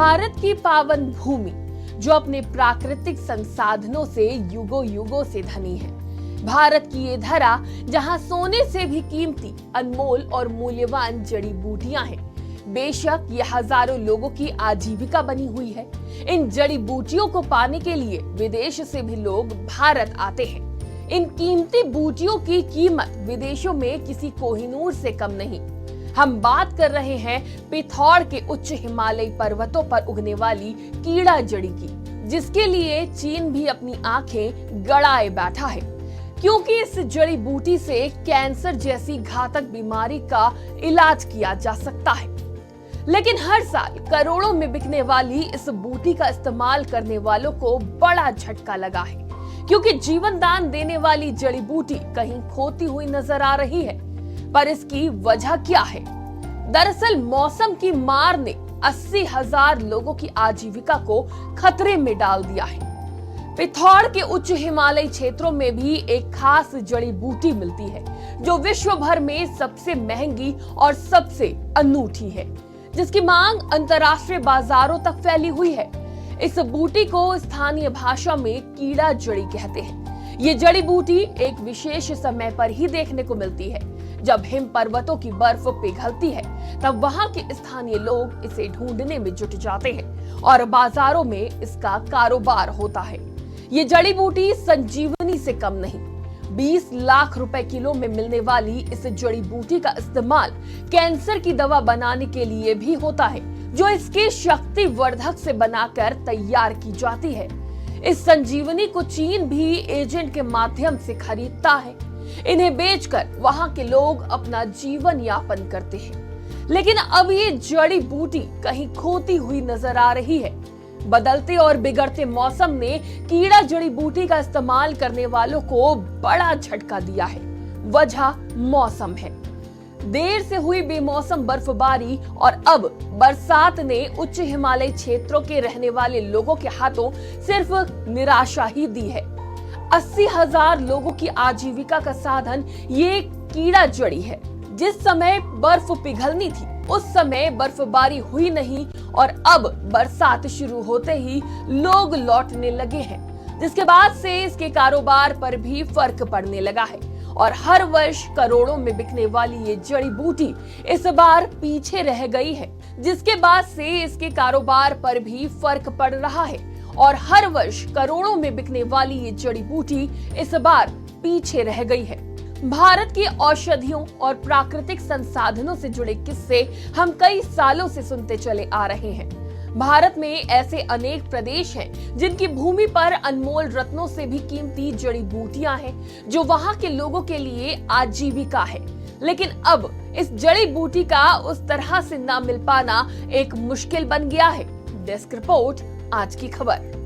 भारत की पावन भूमि जो अपने प्राकृतिक संसाधनों से युगों युगों से धनी है। भारत की ये धरा जहां सोने से भी कीमती अनमोल और मूल्यवान जड़ी बूटियां हैं। बेशक ये हजारों लोगों की आजीविका बनी हुई है। इन जड़ी बूटियों को पाने के लिए विदेश से भी लोग भारत आते हैं। इन कीमती बूटियों की कीमत विदेशों में किसी कोहिनूर से कम नहीं। हम बात कर रहे हैं पिथौर के उच्च हिमालयी पर्वतों पर उगने वाली कीड़ा जड़ी की, जिसके लिए चीन भी अपनी आंखें गड़ाए बैठा है, क्योंकि इस जड़ी बूटी से कैंसर जैसी घातक बीमारी का इलाज किया जा सकता है। लेकिन हर साल करोड़ों में बिकने वाली इस बूटी का इस्तेमाल करने वालों को बड़ा झटका लगा है, क्योंकि जीवन दान देने वाली जड़ी बूटी कहीं खोती हुई नजर आ रही है। पर इसकी वजह क्या है? दरअसल मौसम की मार ने 80,000 लोगों की आजीविका को खतरे में डाल दिया है। पिथौर के उच्च हिमालयी क्षेत्रों में भी एक खास जड़ी बूटी मिलती है, जो विश्व भर में सबसे महंगी और सबसे अनूठी है, जिसकी मांग अंतर्राष्ट्रीय बाजारों तक फैली हुई है। इस बूटी को स्थानीय भाषा में कीड़ा जड़ी कहते हैं। ये जड़ी बूटी एक विशेष समय पर ही देखने को मिलती है, जब हिम पर्वतों की बर्फ पिघलती है। तब वहां के स्थानीय लोग इसे ढूंढने में जुट जाते हैं और बाजारों में इसका कारोबार होता है। ये जड़ी बूटी संजीवनी से कम नहीं। 20 लाख रुपए किलो में मिलने वाली इस जड़ी बूटी का इस्तेमाल कैंसर की दवा बनाने के लिए भी होता है, जो इसके शक्तिवर्धक से बनाकर तैयार की जाती है। इस संजीवनी को चीन भी एजेंट के माध्यम से खरीदता है। इन्हें बेचकर वहां के लोग अपना जीवन यापन करते हैं। लेकिन अब ये जड़ी बूटी कहीं खोती हुई नजर आ रही है। बदलते और बिगड़ते मौसम ने कीड़ा जड़ी बूटी का इस्तेमाल करने वालों को बड़ा झटका दिया है। वजह मौसम है। देर से हुई बेमौसम बर्फबारी और अब बरसात ने उच्च हिमालयी क्षेत्रों के रहने वाले लोगों के हाथों सिर्फ निराशा ही दी है। 80,000 लोगों की आजीविका का साधन ये कीड़ा जड़ी है। जिस समय बर्फ पिघलनी थी उस समय बर्फबारी हुई नहीं, और अब बरसात शुरू होते ही लोग लौटने लगे हैं, जिसके बाद से इसके कारोबार पर भी फर्क पड़ने लगा है। और हर वर्ष करोड़ों में बिकने वाली ये जड़ी बूटी इस बार पीछे रह गई है, जिसके बाद से इसके कारोबार पर भी फर्क पड़ रहा है। और हर वर्ष करोड़ों में बिकने वाली ये जड़ी बूटी इस बार पीछे रह गई है। भारत की औषधियों और प्राकृतिक संसाधनों से जुड़े किस्से हम कई सालों से सुनते चले आ रहे हैं। भारत में ऐसे अनेक प्रदेश हैं जिनकी भूमि पर अनमोल रत्नों से भी कीमती जड़ी बूटियां हैं, जो वहां के लोगों के लिए आजीविका है। लेकिन अब इस जड़ी बूटी का उस तरह से ना मिल पाना एक मुश्किल बन गया है। डेस्क रिपोर्ट, आज की खबर।